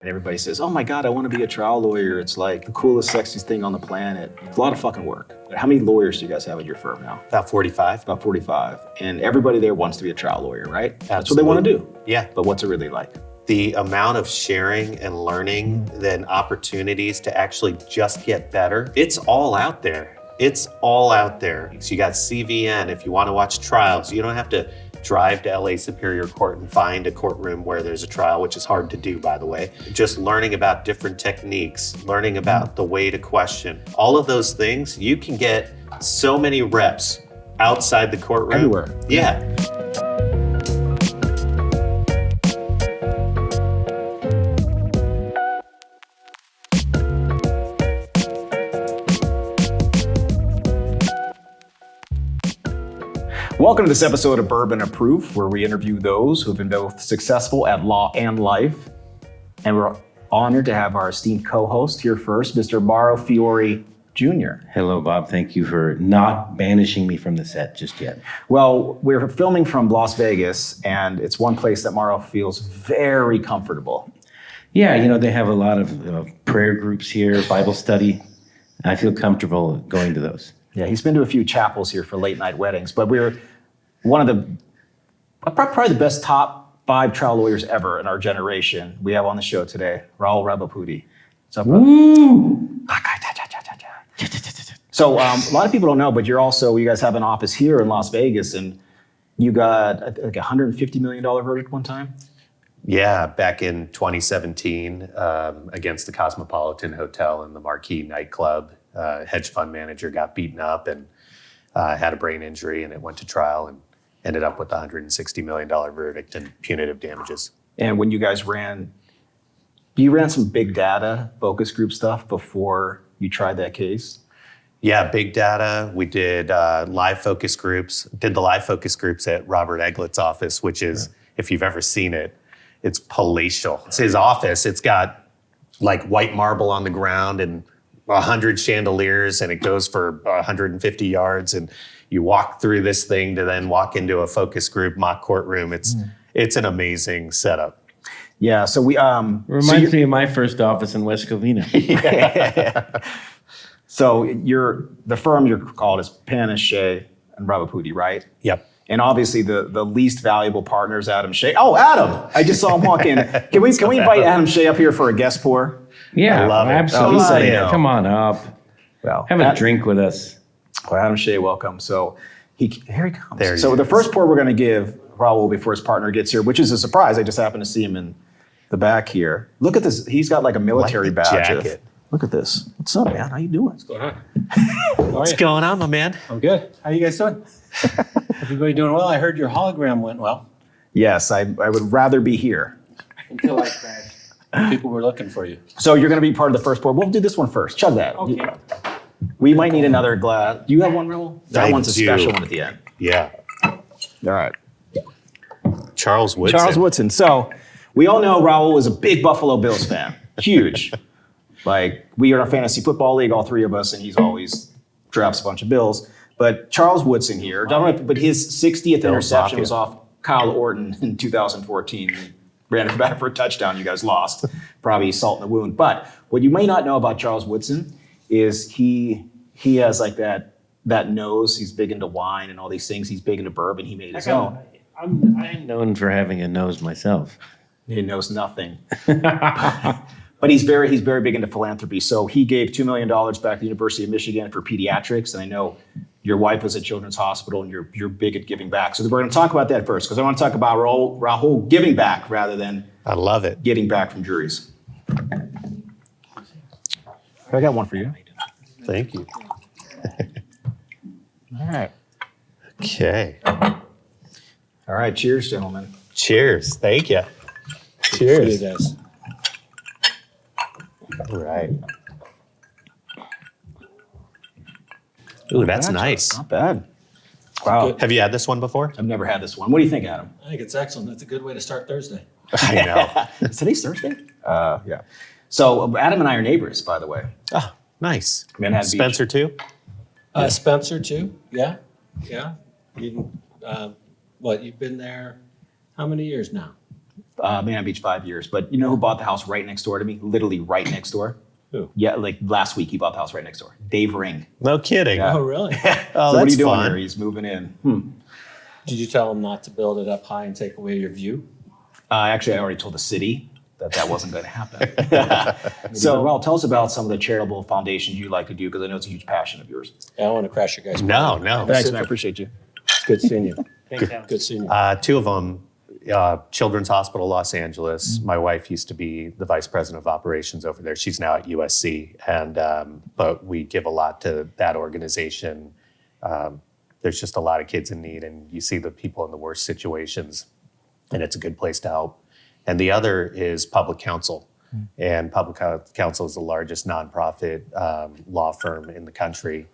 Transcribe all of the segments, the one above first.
And everybody says, oh my God, I want to be a trial lawyer. It's like the coolest, sexiest thing on the planet. It's a lot of fucking work. How many lawyers do you guys have at your firm now? About 45. About 45. And everybody there wants to be a trial lawyer, right? Absolutely. That's what they want to do. Yeah. But what's it really like? The amount of sharing and learning, then opportunities to actually just get better, it's all out there. It's all out there. So you got CVN if you want to watch trials. You don't have to drive to LA Superior Court and find a courtroom where there's a trial, which is hard to do, by the way. Just learning about different techniques, learning about the way to question. All of those things, you can get so many reps outside the courtroom. Everywhere. Yeah. Welcome to this episode of Bourbon and Proof, where we interview those who have been both successful at law and life. And we're honored to have our esteemed co-host here first, Mr. Mauro Fiore Jr. Hello, Bob. Thank you for not banishing me from the set just yet. Well, we're filming from Las Vegas, and it's one place that Mauro feels very comfortable. Yeah, you know, they have a lot of prayer groups here, Bible study. I feel comfortable going to those. Yeah, he's been to a few chapels here for late night weddings, but we're one of the, probably the best top 5 trial lawyers ever in our generation. We have on the show today, Rahul Ravipudi. What's up, brother? Woo! So a lot of people don't know, but you guys have an office here in Las Vegas, and you got like a $150 million verdict one time? Yeah, back in 2017 against the Cosmopolitan Hotel and the Marquee nightclub. Hedge fund manager got beaten up and had a brain injury, and it went to trial and ended up with a $160 million verdict and punitive damages. And when you guys you ran some big data focus group stuff before you tried that case? Yeah, big data. We did live focus groups. Did the live focus groups at Robert Eglet's office, which is, if you've ever seen it, it's palatial. It's his office. It's got like white marble on the ground and 100 chandeliers, and it goes for 150 yards. And you walk through this thing to then walk into a focus group mock courtroom. It's an amazing setup. Yeah. So we Reminds me of my first office in West Covina. Yeah. So the firm you're called is Penn, Shea, and Ravipudi, right? Yep. And obviously the least valuable partner is Adam Shea. Oh, Adam! I just saw him walk in. Can we invite Adam Shea up here for a guest pour? Yeah, I love it. absolutely. Oh, Come on up. Well, Have a drink with us. Well, Adam Shea, welcome. So here he comes. There he so the is. first pour we're going to give Rahul before his partner gets here, which is a surprise. I just happened to see him in the back here. Look at this. He's got like a military Like the badge. jacket. Look at this. What's up, man? How you doing? What's going on? How are What's you? going on, my man? I'm good. How you guys doing? Everybody doing well? I heard your hologram went well. Yes, I would rather be here. Until I crashed. People were looking for you. So you're going to be part of the first pour. We'll do this one first. Chug that. Okay. We might need another glass. Do you have one, Rahul? That I one's a do. special one at the end. Yeah. All right. Charles Woodson. Charles Woodson. So we all know Rahul is a big Buffalo Bills fan. Huge. Like, we are in a fantasy football league, all 3 of us, and he's always drafts a bunch of Bills. But Charles Woodson here, but his 60th interception was off Kyle Orton in 2014. He ran it back for a touchdown. You guys lost. Probably salt in the wound. But what you may not know about Charles Woodson is he has like that nose. He's big into wine and all these things. He's big into bourbon. He made his own. I'm known for having a nose myself. He knows nothing. But he's very big into philanthropy. So he gave $2 million back to the University of Michigan for pediatrics. And I know your wife was at Children's Hospital, and you're big at giving back. So we're going to talk about that first, because I want to talk about Rahul giving back rather than I love it. getting back from juries. I got one for you. Thank you. All right. Okay. All right. Cheers, gentlemen. Cheers. Thank you. See you Cheers. guys. All right. Ooh, that's nice. Not bad. Wow. Good. Have you had this one before? I've never had this one. What do you think, Adam? I think it's excellent. That's a good way to start Thursday. I know. Is today's Thursday? Yeah. So Adam and I are neighbors, by the way. Oh, nice. Manhattan Beach. Spencer too? Spencer too. Yeah. Yeah. You, you've been there how many years now? Manhattan Beach 5 years. But you know who bought the house right next door to me? Literally right next door. Who? Yeah, like last week he bought the house right next door. Dave Ring. No kidding. Yeah. Oh, really? Oh, So what are that's you doing fun. here? He's moving in. Did you tell him not to build it up high and take away your view? Actually, I already told the city that wasn't going to happen. So, well, tell us about some of the charitable foundations you like to do, because I know it's a huge passion of yours. I don't want to crash your guys' No, party. no. Thanks, man. I appreciate you. It's good seeing you. Good seeing you. Two of them, Children's Hospital Los Angeles. My wife used to be the vice president of operations over there. She's now at USC, and but we give a lot to that organization. There's just a lot of kids in need, and you see the people in the worst situations, and it's a good place to help. And the other is Public Counsel, and Public Counsel is the largest nonprofit law firm in the country,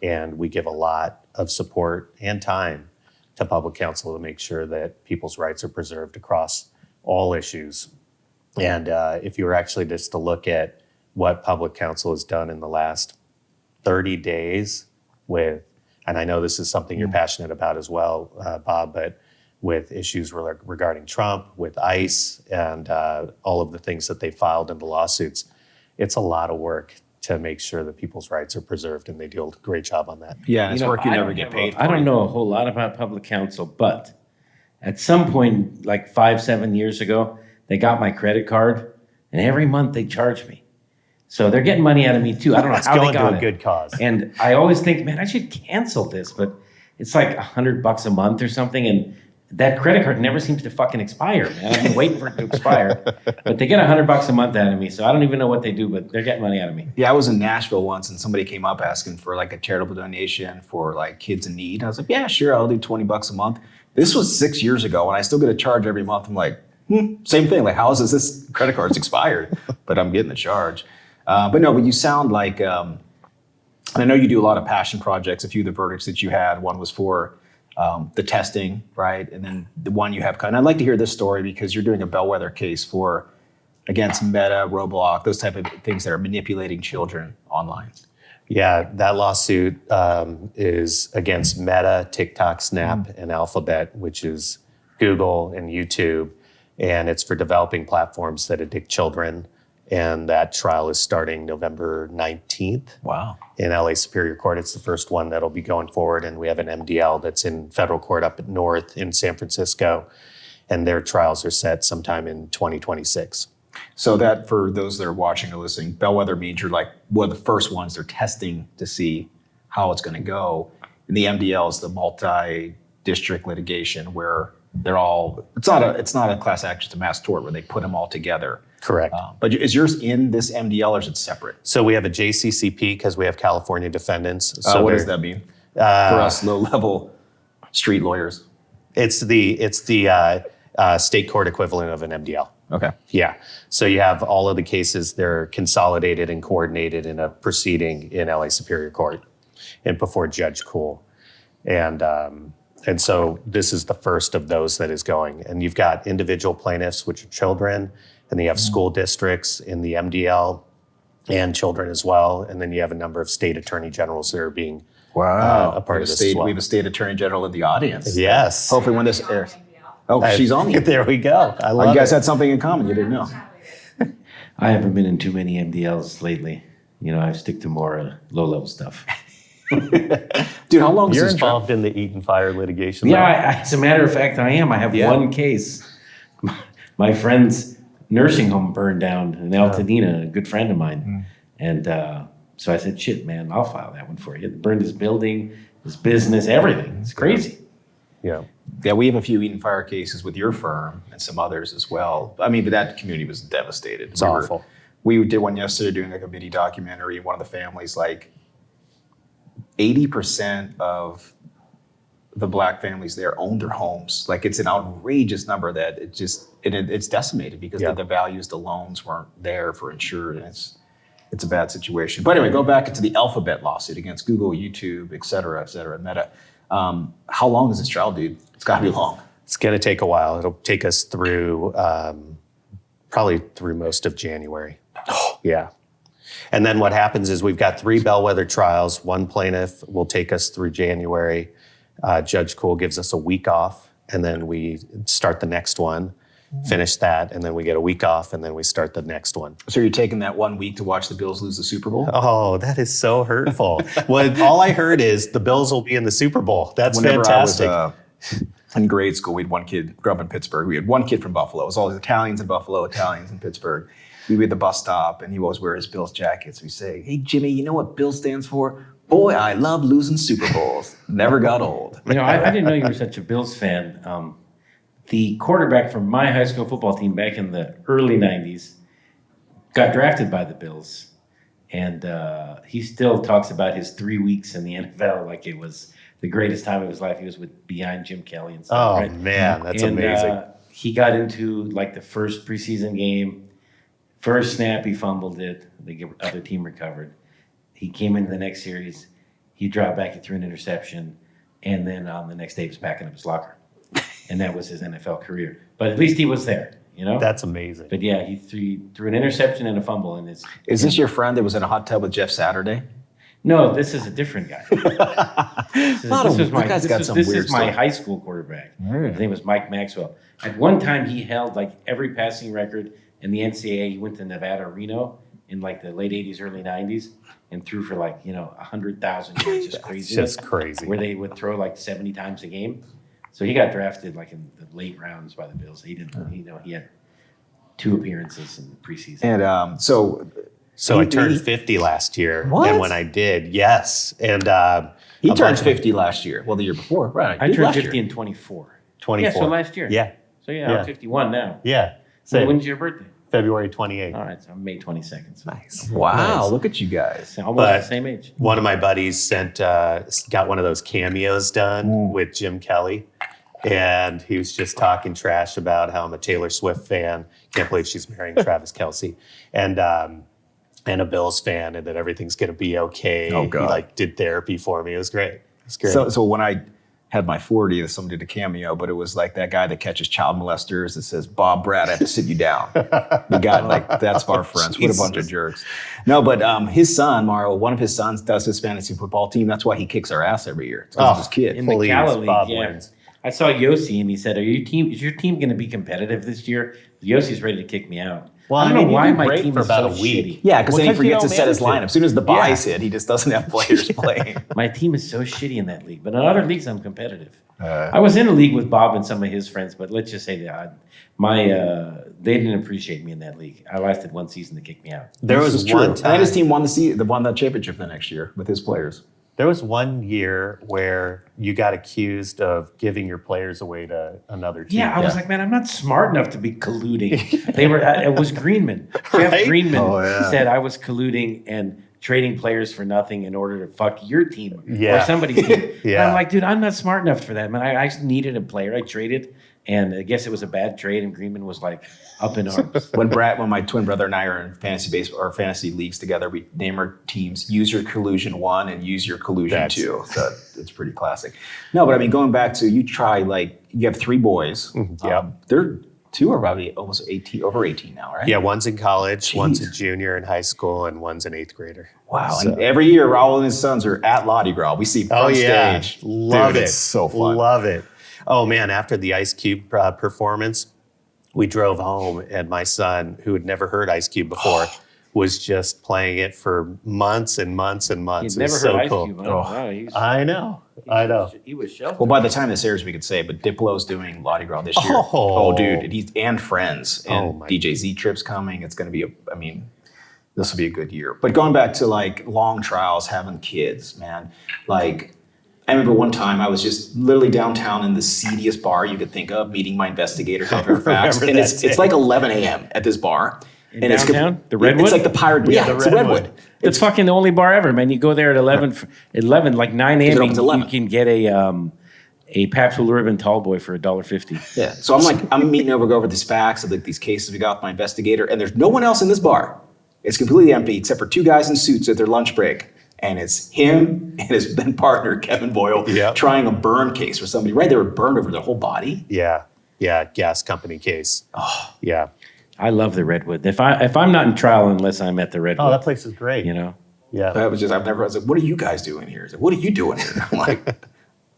and we give a lot of support and time to Public Counsel to make sure that people's rights are preserved across all issues. And if you were actually just to look at what Public Counsel has done in the last 30 days with, and I know this is something you're passionate about as well, Bob, but with issues regarding Trump, with ICE, and all of the things that they filed in the lawsuits, it's a lot of work to make sure that people's rights are preserved, and they do a great job on that. Yeah, it's work you I never don't get have paid for. I don't know a whole lot about Public Counsel, but at some point, like 5-7 years ago, they got my credit card, and every month they charge me. So they're getting money out of me too. I don't know It's how they going got to a it. good cause. And I always think, man, I should cancel this, but it's like $100 a month or something, and that credit card never seems to fucking expire, man. I've been waiting for it to expire, but they get $100 a month out of me, so I don't even know what they do, but they're getting money out of me. Yeah, I was in Nashville once, and somebody came up asking for like a charitable donation for like kids in need. I was like, yeah, sure, I'll do $20 a month. This was 6 years ago, and I still get a charge every month. I'm like, same thing. Like, how is this credit card's expired? But I'm getting the charge. But you sound like, and I know you do a lot of passion projects. A few of the verdicts that you had, one was for the testing, right? And then the one you have, and I'd like to hear this story because you're doing a bellwether case against Meta, Roblox, those type of things that are manipulating children online. Yeah, that lawsuit is against Meta, TikTok, Snap, and Alphabet, which is Google and YouTube. And it's for developing platforms that addict children. And that trial is starting November 19th. Wow. In LA Superior Court. It's the first one that'll be going forward. And we have an MDL that's in federal court up north in San Francisco. And their trials are set sometime in 2026. So that, for those that are watching or listening, bellwether means you're like one of the first ones they're testing to see how it's going to go. And the MDL is the multi-district litigation where they're all, it's not a class action, it's a mass tort where they put them all together. Correct. But is yours in this MDL or is it separate? So we have a JCCP because we have California defendants. So what does that mean for us low-level street lawyers? It's the state court equivalent of an MDL. Okay. Yeah. So you have all of the cases, they're consolidated and coordinated in a proceeding in LA Superior Court and before Judge Cool. And so this is the first of those that is going. And you've got individual plaintiffs, which are children, and then you have school districts in the MDL and children as well. And then you have a number of state attorney generals that are being a part of this as well. We have a state attorney general in the audience. Yes. Hopefully when this airs. Oh, she's on here. There we go. I love You guys it. had something in common you didn't know. I haven't been in too many MDLs lately. I stick to more low-level stuff. Dude, how long is You're this trial? involved in the Eaton Fire litigation. Yeah, as a matter of fact, I am. I have one case. My friend's nursing home burned down in Altadena, a good friend of mine. And so I said, shit, man, I'll file that one for you. It burned his building, his business, everything. It's crazy. Yeah. Yeah, we have a few Eaton Fire cases with your firm and some others as well. I mean, but that community was devastated. It's awful. We did one yesterday doing like a mini documentary. One of the families, like 80% of the Black families there own their homes. Like it's an outrageous number that it's decimated because the values, the loans weren't there for insured, and it's a bad situation. But anyway, go back into the Alphabet lawsuit against Google, YouTube, et cetera, Meta. How long is this trial, dude? It's got to be long. It's going to take a while. It'll take us through probably through most of January. Yeah. And then what happens is we've got 3 bellwether trials. One plaintiff will take us through January. Judge Cool gives us a week off, and then we start the next one. finish that, and then we get a week off, and then we start the next one. So you're taking that 1 week to watch the Bills lose the Super Bowl? Oh, that is so hurtful. Well, all I heard is the Bills will be in the Super Bowl. That's Whenever fantastic. I was in grade school, we had one kid, grew up in Pittsburgh. We had one kid from Buffalo. It was all Italians in Buffalo, Italians in Pittsburgh. We'd be at the bus stop, and he would always wear his Bills jackets. We'd say, hey, Jimmy, you know what Bill stands for? Boy, I love losing Super Bowls. Never got old. You know, I didn't know you were such a Bills fan. The quarterback from my high school football team back in the early 90s got drafted by the Bills. And he still talks about his 3 weeks in the NFL like it was the greatest time of his life. He was behind Jim Kelly and stuff. Oh, right? man, that's And, amazing. He got into like the first preseason game. First snap, he fumbled it. The other team recovered. He came into the next series. He dropped back. He threw an interception. And then on the next day, he was packing up his locker. And that was his NFL career. But at least he was there, you know? That's amazing. But yeah, he threw an interception and a fumble. And it's Is this your friend that was in a hot tub with Jeff Saturday? no, this is a different guy. This is my high school quarterback. His name was Mike Maxwell. At one time, he held like every passing record in the NCAA. He went to Nevada, Reno in like the late 80s, early 90s and threw for like, 100,000 yards, just crazy. Just crazy. Where they would throw like 70 times a game. So he got drafted like in the late rounds by the Bills. He didn't, he had 2 appearances in preseason. And so I turned 50 last year. What? And when I did, yes. And he a turned bunch of- 50 last year. Well, the year before. Right. I He turned last 50 year. in 24. 24. Yeah, so last year. Yeah. So Yeah. I'm 51 now. Yeah. So Same. when's your birthday? February 28th. All right, so I'm May 22nd. So Nice. Wow, Nice. look at you guys. so almost But- the same age. One of my buddies got one of those cameos done with Jim Kelly. And he was just talking trash about how I'm a Taylor Swift fan. Can't believe she's marrying Travis Kelce. And a Bills fan, and that everything's going to be okay. Oh, God. He did therapy for me. It was great. It was great. So when I had my 40th, someone did a cameo, but it was like that guy that catches child molesters that says, Bob Brad, I have to sit you down. The guy, that's our friends. What a bunch of jerks. No, but his son, Mauro, one of his sons does his fantasy football team. That's why he kicks our ass every year. It's 'cause of his kid. In the Please, CAALA League, Bob yeah. wins. I saw Yossi, and he said, is your team going to be competitive this year? Yossi's ready to kick me out. Well, I don't I mean, know you why do my great team for is about so a week. shitty. Yeah, because then he Well, 'cause you forgets to don't set his manage lineup. it. As soon as the buys Yeah. hit, he just doesn't have players playing. My team is so shitty in that league. But in other leagues, I'm competitive. I was in a league with Bob and some of his friends, but let's just say that they didn't appreciate me in that league. I lasted one season to kick me out. There This was is true. one And time. his team won the championship the next year with his players. There was one year where you got accused of giving your players away to another team. Yeah, I was like, man, I'm not smart enough to be colluding. It was Greenman. Jeff Right? Greenman Oh, yeah. said I was colluding and trading players for nothing in order to fuck your team or Yeah. somebody's team. Yeah. And I'm like, dude, I'm not smart enough for that, man. I just needed a player. I traded, and I guess it was a bad trade, and Greenman was like up in arms. When my twin brother and I are in fantasy baseball or fantasy leagues together, we name our teams Use Your Collusion 1 and Use Your Collusion That's- 2. So it's pretty classic. No, but I mean, going back to you have 3 boys. Yeah. They're 2 are probably almost 18, over 18 now, right? Yeah, one's in college, one's a Jeez. junior in high school, and one's an 8th grader. Wow. So- And every year, Rahul and his sons are at Lottie Gras. We see front stage. Love Dude, it. It's so fun. Love it. Oh man, after the Ice Cube performance, we drove home, and my son, who had never heard Ice Cube before, was just playing it for months and months and months. He'd It was never heard so Ice cool. Cube. Oh. Wow, I know. He was sheltered. Well, by the time this airs, we could say, but Diplo's doing Lottie Gras this year. Oh. Dude, and Friends, and Oh, my DJ Z Trip's coming. It's going to be this will be a good year. But going back to like long trials, having kids, man, like I remember one time I was just literally downtown in the seediest bar you could think of, meeting my investigator, Governor Facts, remember and that it's day. like 11 a.m. at this bar. In downtown? The Redwood? It's like the Pirate. Yeah, the it's the Redwood. Redwood. It's fucking the only bar ever, man. You go there at 11 like 9 it a.m. opens at You 11. can get a Pabst Blue Ribbon tall boy for $1.50. Yeah. So I'm meeting go over these facts of like these cases we got with my investigator, and there's no one else in this bar. It's completely empty except for 2 guys in suits at their lunch break. And it's him and his then partner, Kevin Boyle, Yep. trying a burn case for somebody. Right? They were burned over their whole body. Yeah, gas company case. Oh, yeah. I love the Redwood. If I'm not in trial unless I'm at the Redwood, Oh, that place is great. you know. Yeah. I was like, what are you guys doing here? He's like, what are you doing here? I'm like,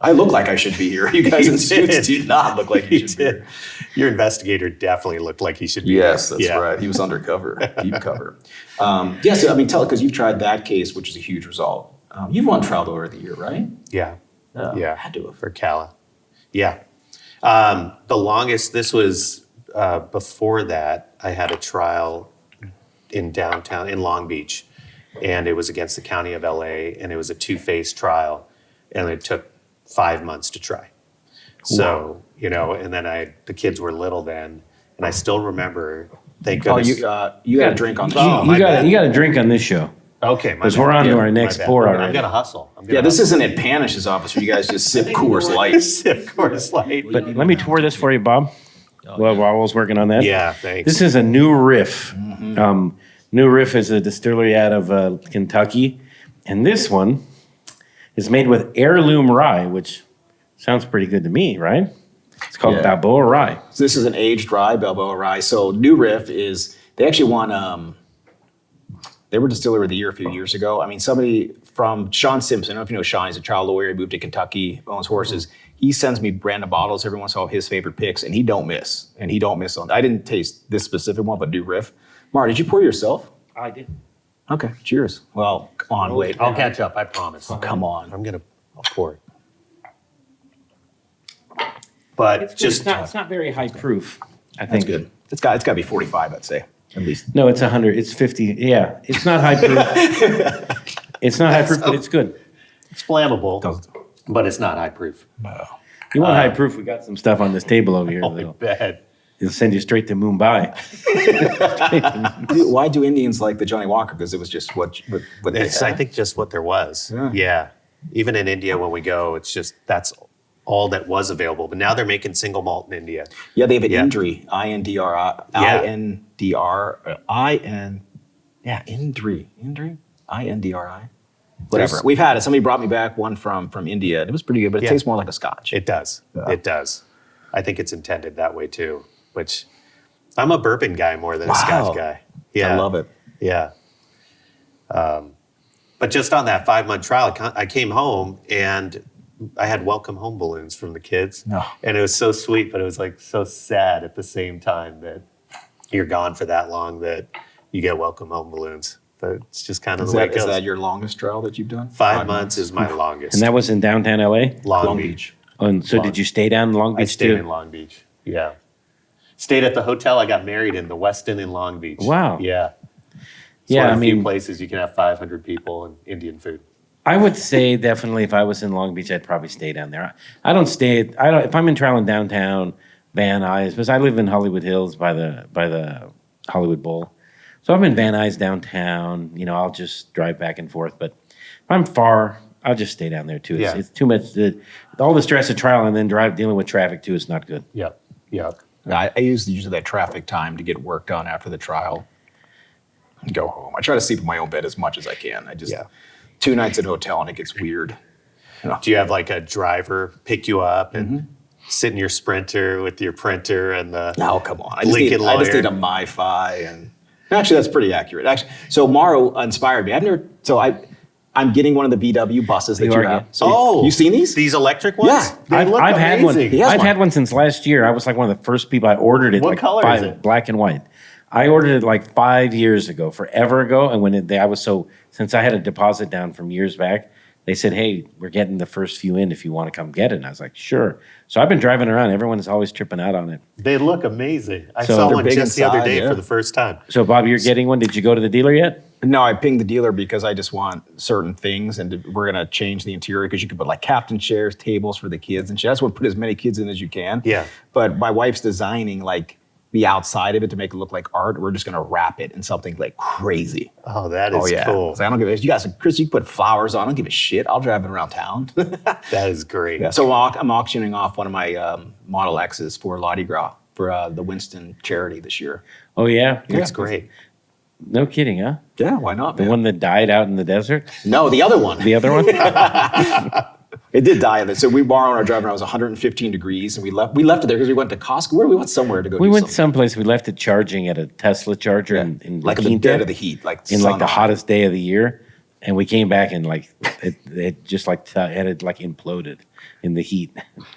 I look like I should be here. You guys in suits do not look like you should be here. Your investigator definitely looked like he should be Yes, here. that's right. He was undercover, deep cover. Yes, I mean, because you've tried that case, which is a huge result. You've won Trial Lawyer of the Year, right? Yeah. Yeah. Had to have. For CAALA. Yeah. The longest, this was before that, I had a trial in downtown, in Long Beach, and it was against the county of LA, and it was a 2-phase trial, and it took 5 months to try. So, and then the kids were little then, and I still remember, thank Oh, goodness. you got a drink on the show. my bad. You got a drink on this show. Okay, my Because bad. we're on to Yeah, our my next bad. pour I'm already. gonna hustle. Yeah, this isn't at Panish's office where you guys just sip Coors Light. Sip Coors Light. But let me pour this for you, Bob. While I was working on that. Yeah, thanks. This is a new Riff. New Riff is a distillery out of Kentucky. And this one is made with heirloom rye, which sounds pretty good to me, right? It's called Yeah. Balboa rye. So this is an aged rye, Balboa rye. So New Riff they actually won, they were Distiller of the Year a few years ago. I mean, somebody from Sean Simpson, I don't know if you know Sean, he's a trial lawyer, he moved to Kentucky, owns horses. He sends me random bottles every once in a while of his favorite picks, and he don't miss. And he don't miss on. I didn't taste this specific one, but New Riff. Mar, did you pour yourself? I did. Okay, cheers. Well, come on, wait. I'll catch up, I promise. Oh, come on. I'll pour it. But It's not very high proof, I That's think. good. It's got to be 45, I'd say, at least. No, it's 100. It's 50. Yeah, it's not high proof. It's not high proof, but it's good. it's flammable, but it's not high proof. You want high proof? We got some stuff on this table over here. Oh, I bet. It'll send you straight to Mumbai. Why do Indians like the Johnny Walker? Because it was just what they It's, had. I think, just what there was. Yeah. Yeah. Even in India, when we go, it's just that's all that was available. But now they're making single malt in India. Yeah, they have an Yeah. Indri, INDR, Yeah. INDRI, whatever. There's- We've had it. Somebody brought me back one from India. And it was pretty good, but it Yeah. tastes more like a Scotch. It does. Yeah. It does. I think it's intended that way too. Which I'm a bourbon guy more than a Wow. Scotch guy. Yeah, I love it. Yeah. But just on that 5-month trial, I came home and I had welcome home balloons from the kids. No. And it was so sweet, but it was like so sad at the same time that you're gone for that long that you get welcome home balloons. But it's just kind of Is the way it that, is goes. that your longest trial that you've done? 5 months is my longest. And that was in downtown LA? Long Beach. And so did you stay down in Long Beach I stayed too? in Long Beach. Yeah. Stayed at the hotel I got married in, the Westin in Long Beach. Wow. Yeah. It's Yeah, one of I the few mean- places you can have 500 people and Indian food. I would say definitely if I was in Long Beach, I'd probably stay down there. I don't stay. If I'm in trial in downtown Van Nuys, because I live in Hollywood Hills by the Hollywood Bowl, so I'm in Van Nuys downtown. I'll just drive back and forth. But if I'm far, I'll just stay down there too. Yeah. It's too much. All the stress of trial and then dealing with traffic too is not good. Yep. Yep. I use usually that traffic time to get work done after the trial and go home. I try to sleep in my own bed as much as I can. 2 nights at a hotel and it gets weird. Do you have like a driver pick you up and sit in your Sprinter with your printer and the No, come on. I Lincoln just Lawyer? need a MiFi and actually that's pretty accurate. Actually, so Mauro inspired me. I'm getting one of the VW buses that You you are, have. yeah. So you seen these? These electric ones? Yeah. They look I've had one. amazing. He has I've one. had one since last year. I was like one of the first people. I ordered it. What like color is it? Black and white. I ordered it like 5 years ago, forever ago. And since I had a deposit down from years back, they said, "Hey, we're getting the first few in if you want to come get it." And I was like, "Sure." So I've been driving around. Everyone's always tripping out on it. They look amazing. I So saw they're one big just the other inside, day yeah. for the first time. So Bob, you're getting one. Did you go to the dealer yet? No, I pinged the dealer because I just want certain things, and we're gonna change the interior because you could put like captain chairs, tables for the kids, and shit. I just want to put as many kids in as you can. Yeah. But my wife's designing like the outside of it to make it look like art. We're just gonna wrap it in something like crazy. Oh, that is cool. So I don't give a. You guys, Chris, you can put flowers on. I don't give a shit. I'll drive it around town. That is great. Yeah. So I'm auctioning off one of my Model X's for Mardi Gras for the Winston charity this year. Oh yeah, It's great. No kidding, huh? Yeah, why not? The man? one that died out in the desert. No, the other one. The other one. It did die. So we borrowed on our drive when it was 115 degrees, and we left it there because we went to Costco. Where we went somewhere to go. We do went something. someplace. We left it charging at a Tesla charger in like La in the Quinta, dead of the heat, like in like sun the on. hottest day of the year. And we came back and like it just like it had like imploded in the heat.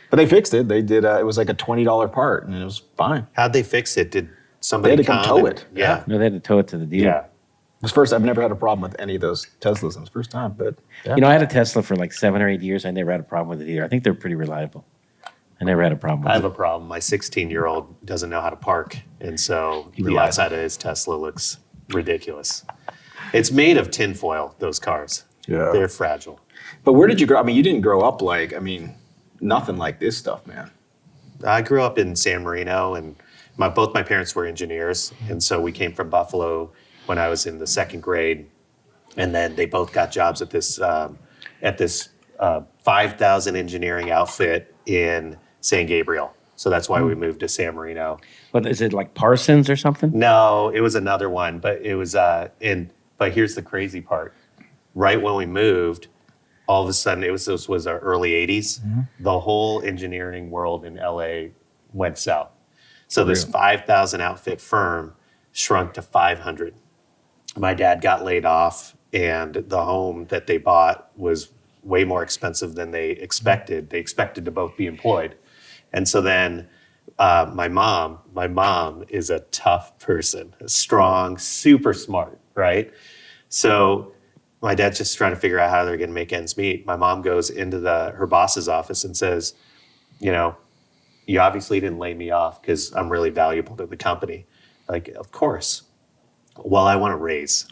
But they fixed it. They did. It was like a $20 part, and it was fine. How'd they fix it? Did somebody They had to come tow it. Yeah. No, they had to tow it to the dealer. Yeah. It was first. I've never had a problem with any of those Teslas. It was first time, but yeah. You know, I had a Tesla for like 7 or 8 years. I never had a problem with it either. I think they're pretty reliable. I never had a problem I with have it. a problem. My 16-year-old doesn't know how to park, and so the relies outside of his Tesla looks ridiculous. It's made of tinfoil, those cars. Yeah. They're fragile. But where did you grow? I mean, you didn't grow up like. I mean, nothing like this stuff, man. I grew up in San Marino, and both my parents were engineers, and so we came from Buffalo when I was in the second grade, and then they both got jobs at this 5,000 engineering outfit in San Gabriel. So that's why we moved to San Marino. But is it like Parsons or something? No, it was another one, but it was But here's the crazy part: right when we moved, all of a sudden this was our early '80s. Mm-hmm. The whole engineering world in LA went south. So this 5,000 outfit firm shrunk to 500. My dad got laid off, and the home that they bought was way more expensive than they expected. They expected to both be employed. And so then my mom is a tough person, strong, super smart, right? So my dad's just trying to figure out how they're going to make ends meet. My mom goes into her boss's office and says, you know, you obviously didn't lay me off because I'm really valuable to the company. Like, of course. Well, I want a raise.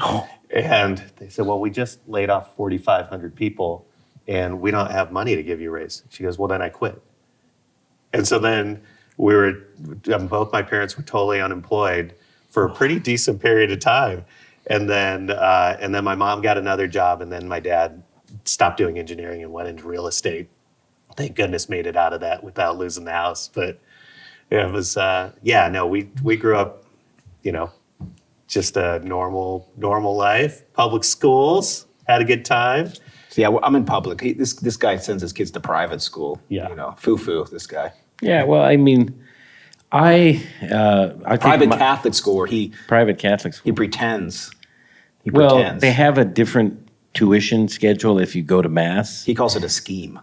And they said, well, we just laid off 4,500 people and we don't have money to give you a raise. She goes, well, then I quit. And so then both my parents were totally unemployed for a pretty decent period of time. And then my mom got another job, and then my dad stopped doing engineering and went into real estate. Thank goodness made it out of that without losing the house. But it was, we grew up, you know, just a normal life, public schools, had a good time. So yeah, I'm in public. This guy sends his kids to private school. Yeah. You know, foo-foo, this guy. Yeah, well, I mean, I Private Catholic school where private Catholic he school. pretends. Well, they have a different tuition schedule if you go to mass. He calls it a scheme.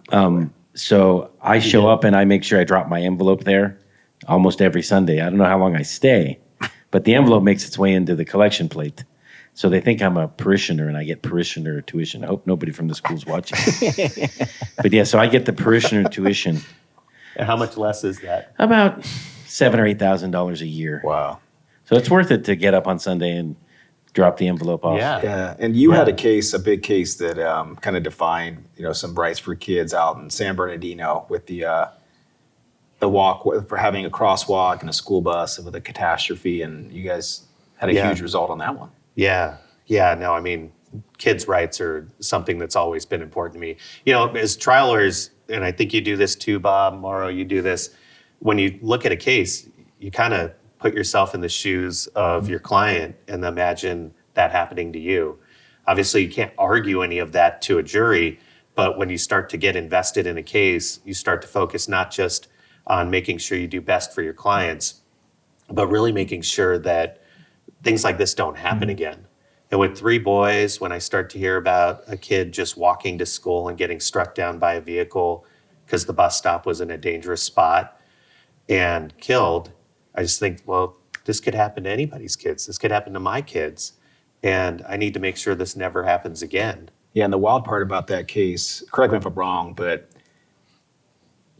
So I show up and I make sure I drop my envelope there almost every Sunday. I don't know how long I stay, but the envelope makes its way into the collection plate. So they think I'm a parishioner and I get parishioner tuition. I hope nobody from the school's watching. But yeah, so I get the parishioner tuition. And how much less is that? About $7,000 or $8,000 a year. Wow. So it's worth it to get up on Sunday and drop the envelope off. Yeah, and you had a big case that kind of defined, you know, some rights for kids out in San Bernardino with the walk for having a crosswalk and a school bus with a catastrophe, and you guys had a huge result on that one. Yeah. No, I mean, kids' rights are something that's always been important to me. You know, as trial lawyers, and I think you do this too, Bob, Mauro, you do this. When you look at a case, you kind of put yourself in the shoes of your client and imagine that happening to you. Obviously, you can't argue any of that to a jury, but when you start to get invested in a case, you start to focus not just on making sure you do best for your clients, but really making sure that things like this don't happen again. And with 3 boys, when I start to hear about a kid just walking to school and getting struck down by a vehicle because the bus stop was in a dangerous spot and killed, I just think, well, this could happen to anybody's kids. This could happen to my kids. And I need to make sure this never happens again. Yeah, and the wild part about that case, correct me if I'm wrong, but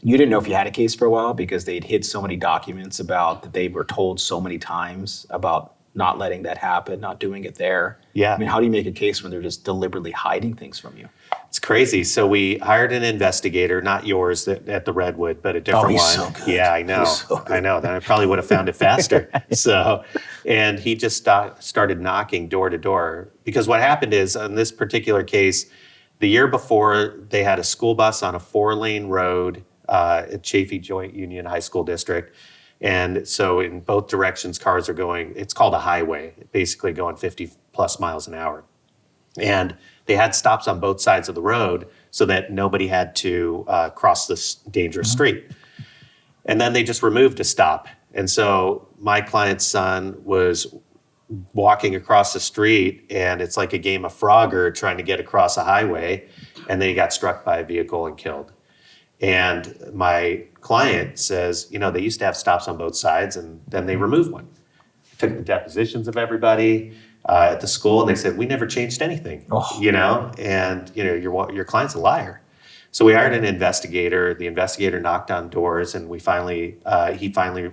you didn't know if you had a case for a while because they'd hid so many documents about that they were told so many times about not letting that happen, not doing it there. Yeah. I mean, how do you make a case when they're just deliberately hiding things from you? It's crazy. So we hired an investigator, not yours at the Redwood, but a different he's one. so good. Yeah, I know. He's so good. I know. Then I probably would have found it faster. And he just started knocking door to door. Because what happened is, on this particular case, the year before, they had a school bus on a 4-lane road at Chaffee Joint Union High School District. And so in both directions, cars are going, it's called a highway, basically going 50 plus miles an hour. And they had stops on both sides of the road so that nobody had to cross this dangerous street. And then they just removed a stop. And so my client's son was walking across the street and it's like a game of Frogger trying to get across a highway, and then he got struck by a vehicle and killed. And my client says, they used to have stops on both sides, and then they removed one. Took the depositions of everybody at the school, and they said, we never changed anything, and your client's a liar. So we hired an investigator. The investigator knocked on doors, and he finally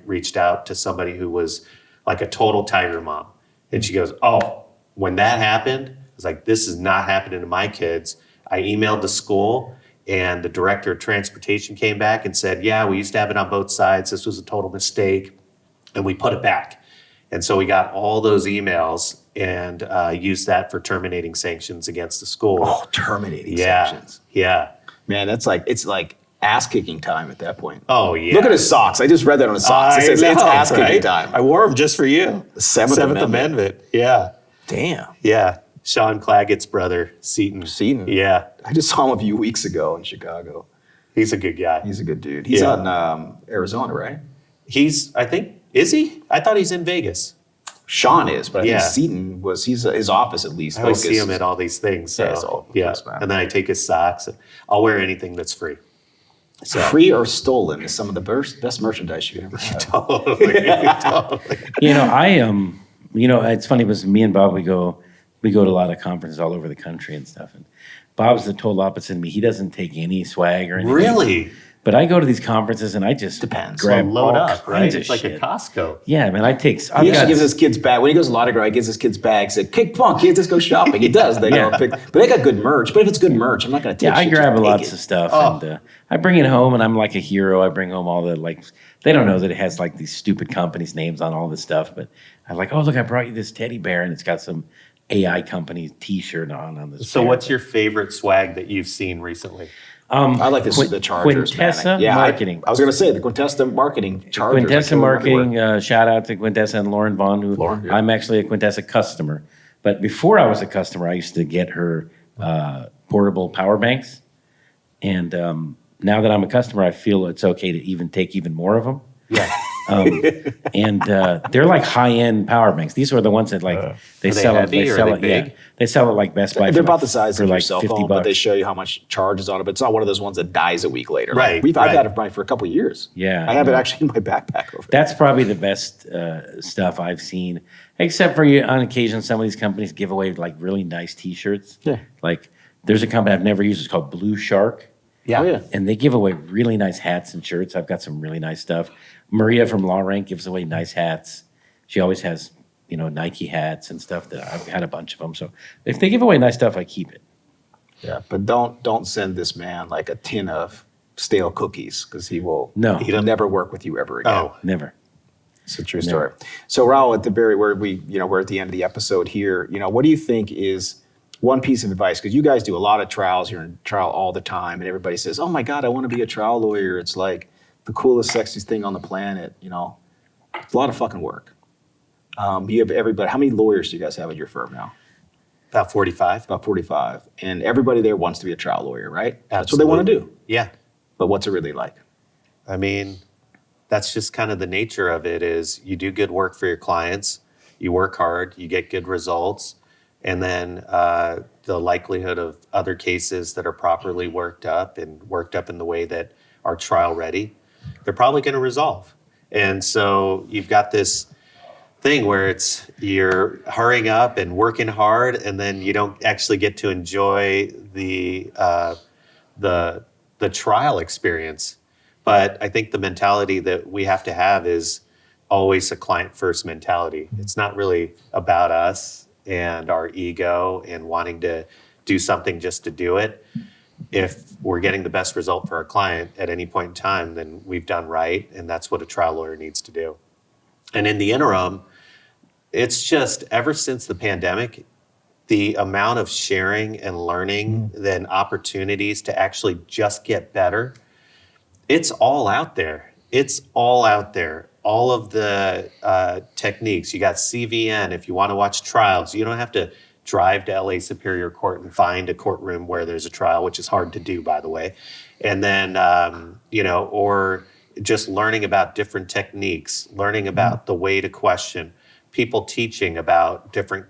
reached out to somebody who was like a total tiger mom. And she goes, oh, when that happened, I was like, this is not happening to my kids. I emailed the school, and the director of transportation came back and said, yeah, we used to have it on both sides. This was a total mistake, and we put it back. And so we got all those emails and used that for terminating sanctions against the school. Oh, terminating sanctions. Yeah. Man, it's like ass-kicking time at that point. Oh, yeah. Look at his socks. I just read that on his socks. It says it's ass-kicking time. I wore them just for you. The Seventh Amendment. Yeah. Damn. Yeah. Sean Claggett's brother, Seton. Yeah. I just saw him a few weeks ago in Chicago. He's a good guy. He's a good dude. He's out in Arizona, right? Is he? I thought he's in Vegas. Sean is, but I think Seton his office at least. I always see him at all these things. So, and then I take his socks. And I'll wear anything that's free. So. Free or stolen is some of the best merchandise you can ever have. Totally. I am. It's funny because me and Bob we go to a lot of conferences all over the country and stuff. And Bob's the total opposite of me. He doesn't take any swag or anything. Really? But I go to these conferences and I just grab load all up, right? kinds It's of like shit. a Costco. Yeah, man. He actually gives his kids bag. When he goes to Law he gives his kids bags. He said, come on, kids, let's go shopping. He does. They go pick. But they got good merch. But if it's good merch, I'm not going to take I shit. grab lots of stuff and I bring it home and I'm like a hero. I bring home all the they don't know that it has like these stupid companies' names on all this stuff. But I'm like, oh, look, I brought you this teddy bear and it's got some AI company T-shirt on this. So what's your favorite swag that you've seen recently? I like the Chargers. Quintessa Marketing. I was going to say the Quintessa Marketing Chargers. Quintessa Marketing, shout out to Quintessa and Lauren Vaughn, I'm actually a Quintessa customer. But before I was a customer, I used to get her portable power banks. And now that I'm a customer, I feel it's okay to take even more of them. Yeah. And they're like high-end power banks. These are the ones that they sell it. They sell it. Yeah, they sell it like Best Buy. They're about the size of your cell phone, $50. but they show you how much charge is on it. But it's not one of those ones that dies a week later. Right. I've had it for a couple of years. Yeah, I have it actually in my backpack over. That's probably the best stuff I've seen, except for on occasion some of these companies give away like really nice T-shirts. Yeah. Like there's a company I've never used. It's called Blue Shark. Yeah. Oh, yeah. And they give away really nice hats and shirts. I've got some really nice stuff. Maria from Law Rank gives away nice hats. She always has, Nike hats and stuff that I've had a bunch of them. So if they give away nice stuff, I keep it. Yeah, but don't send this man like a tin of stale cookies because he'll never work with you ever again. Oh, never. It's a true story. So Rahul, at the we're at the end of the episode here. What do you think is one piece of advice? Because you guys do a lot of trials. You're in trial all the time, and everybody says, "Oh my God, I want to be a trial lawyer. It's like the coolest, sexiest thing on the planet." It's a lot of fucking work. You have everybody. How many lawyers do you guys have at your firm now? about 45. About 45, and everybody there wants to be a trial lawyer, right? Absolutely. That's what they want to do. Yeah. But what's it really like? I mean, that's just kind of the nature of it. Is you do good work for your clients, you work hard, you get good results. And then the likelihood of other cases that are properly worked up in the way that are trial ready, they're probably going to resolve. And so you've got this thing where you're hurrying up and working hard, and then you don't actually get to enjoy the trial experience. But I think the mentality that we have to have is always a client first mentality. It's not really about us and our ego and wanting to do something just to do it. If we're getting the best result for our client at any point in time, then we've done right, and that's what a trial lawyer needs to do. And in the interim, it's just ever since the pandemic, the amount of sharing and learning and opportunities to actually just get better, it's all out there. It's all out there. All of the techniques. You got CVN. If you want to watch trials, you don't have to drive to LA Superior Court and find a courtroom where there's a trial, which is hard to do, by the way. And then, or just learning about different techniques, learning about the way to question, people teaching about different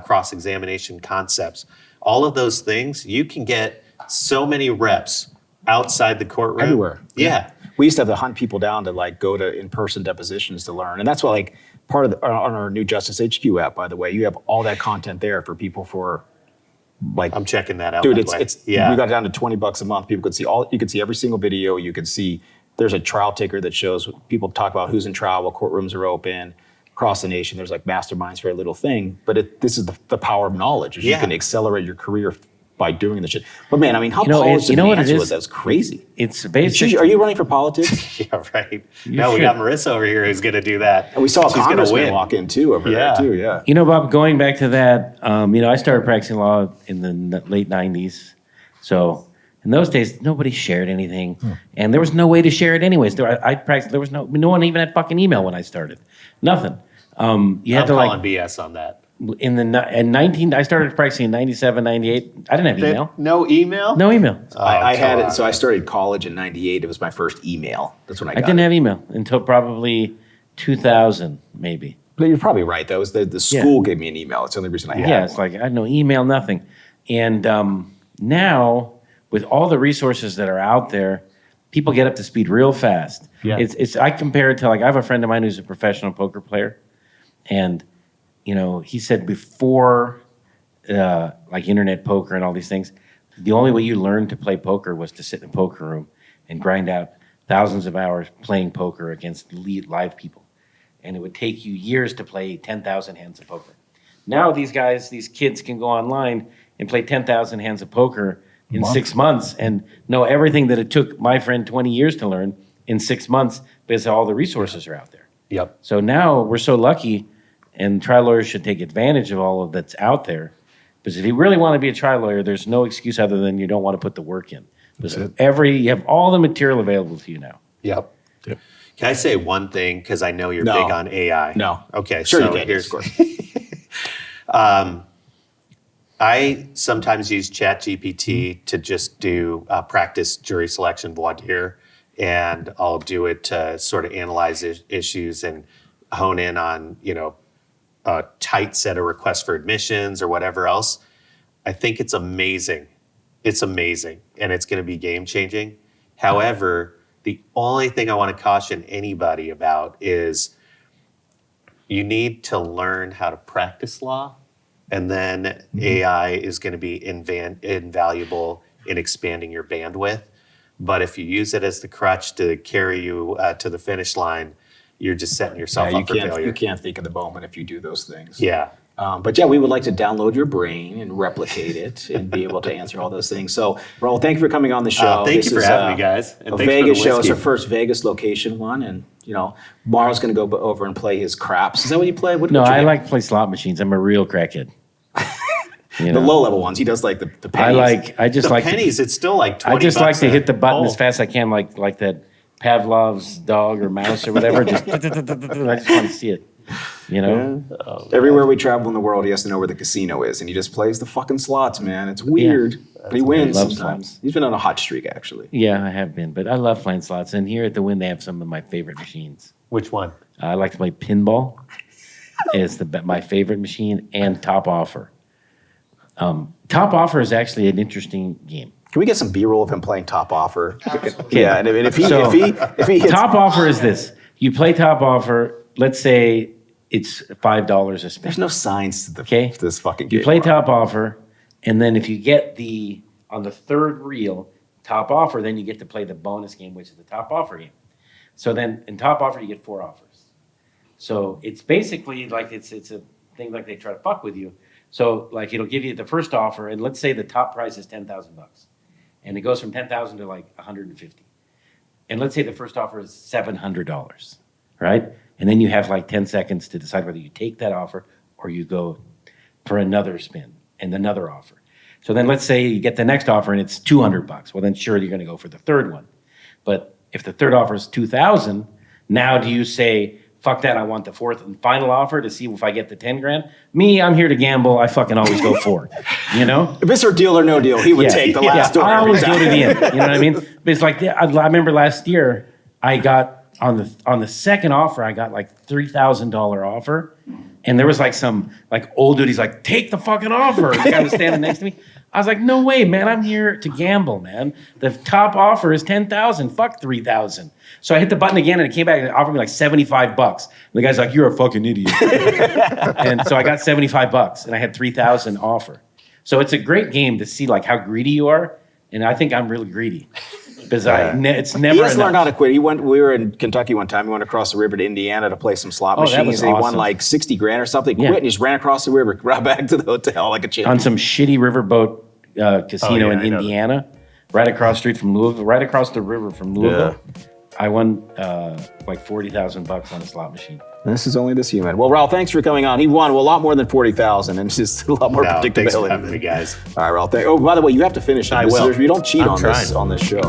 cross-examination concepts. All of those things, you can get so many reps outside the courtroom. Everywhere. Yeah. We used to have to hunt people down to like go to in-person depositions to learn. And that's why like part of on our new Justice HQ app, by the way, you have all that content there for people for like, I'm checking that out. dude, by the way. we got it down to $20 a month. People could see you could see every single video. You could see there's a trial ticker that shows people talk about who's in trial, what courtrooms are open across the nation. There's like masterminds for a little thing, but this is the power of knowledge. Is You can accelerate your career by doing the shit. But man, I mean, how polished what it is? was that? Was crazy. It's basically. Are you running for politics? Yeah, right. No, we got Marissa over here who's going to do that. And we saw a She's gonna congressman win. walk in too over there too. Yeah. Bob, going back to that, I started practicing law in the late 90s. So in those days, nobody shared anything. And there was no way to share it anyways. I practiced, there was no one even had fucking email when I started. Nothing. You had I'm to calling BS on that. I started practicing in 97, 98. I didn't have email. No email? No email. I had it. So I started college in '98. It was my first email. That's when I got didn't have email until probably 2000, maybe. But you're probably right. That was the school gave me an email. It's the only reason I had Yeah, one. it's like I had no email, nothing. And now, with all the resources that are out there, people get up to speed real fast. Yeah. I compare it to I have a friend of mine who's a professional poker player, and he said before internet poker and all these things, the only way you learned to play poker was to sit in a poker room and grind out thousands of hours playing poker against live people. And it would take you years to play 10,000 hands of poker. Now these kids can go online and play 10,000 hands of poker in 6 months and know everything that it took my friend 20 years to learn in 6 months because all the resources are out there. Yep. So now we're so lucky, and trial lawyers should take advantage of all of that's out there. Because if you really want to be a trial lawyer, there's no excuse other than you don't want to put the work in. Because you have all the material available to you now. Yep. Can I say one thing? Because I know you're big on AI. No. Okay. Sure so you can. here's Of course. I sometimes use ChatGPT to just do practice jury selection voir dire, and I'll do it to sort of analyze issues and hone in on, a tight set of requests for admissions or whatever else. I think it's amazing. It's amazing, and it's going to be game changing. However, the only thing I want to caution anybody about is you need to learn how to practice law, and then AI is going to be invaluable in expanding your bandwidth. But if you use it as the crutch to carry you to the finish line, you're just setting yourself up for failure. You can't think of the moment if you do those things. Yeah. But yeah, we would like to download your brain and replicate it and be able to answer all those things. So, Rahul, thank you for coming on the show. Thank you for having me, guys. And a thanks Vegas for the show. It's whiskey. our first Vegas location one, and Mauro's going to go over and play his craps. Is that what you play? No, I like to play slot machines. I'm a real crackhead. the low level ones. He does like the pennies. I just The like pennies, it's still like 20 I just like bucks to a hit the button hole. as fast as I can, like that Pavlov's dog or mouse or whatever. I just want to see it. Everywhere we travel in the world, he has to know where the casino is, and he just plays the fucking slots, man. It's weird, but he wins I love sometimes. slots. He's been on a hot streak, actually. Yeah, I have been, but I love playing slots. And here at the Wynn, they have some of my favorite machines. Which one? I like to play pinball. It's my favorite machine, and Top Offer. Top Offer is actually an interesting game. Can we get some B-roll of him playing Top Offer? Okay. Yeah, and if he hits Top Offer is this: you play Top Offer. Let's say it's $5 a spin. there's no signs to this fucking game. You play Mark. Top Offer, and then if you get on the third reel Top Offer, then you get to play the bonus game, which is the Top Offer game. So then in Top Offer, you get 4 offers. So it's basically like it's a thing like they try to fuck with you. So like it'll give you the first offer, and let's say the top price is $10,000, and it goes from 10,000 to like 150. And let's say the first offer is $700, right? And then you have like 10 seconds to decide whether you take that offer or you go for another spin and another offer. So then let's say you get the next offer and it's $200. Well, then sure, you're going to go for the third one. But if the third offer is $2,000, now do you say, fuck that, I want the fourth and final offer to see if I get the 10 grand? Me, I'm here to gamble. I fucking always go for it, If it's a deal or no deal, he would take the last order. I always go to the end. You know what I mean? But it's like, I remember last year, I got on the second offer, I got like $3,000 offer, and there was like some like old dude. He's like, "Take the fucking offer." The guy was standing next to me. I was like, "No way, man! I'm here to gamble, man. The top offer is $10,000. Fuck $3,000." So I hit the button again, and it came back and offered me like $75. And the guy's like, "You're a fucking idiot." And so I got $75, and I had $3,000 offer. So it's a great game to see like how greedy you are, and I think I'm really greedy. Because it's never He has enough. learned how to quit. We were in Kentucky one time. He went across the river to Indiana to play some slot Oh, that machines. was He won awesome. like 60 grand or something. Yeah. Quit and just ran across the river, right back to the hotel like a champion. On some shitty riverboat casino in I know Indiana, right across the street from Louisville, right across the river from Louisville. I won like $40,000 on a slot machine. This is only this human. Well, Raul, thanks for coming on. He won a lot more than 40,000, and it's just a lot more No, thanks for predictability. having me, guys. All right, Raul. Oh, by the way, you have to finish it. I will. You don't cheat I'm on trying. this show.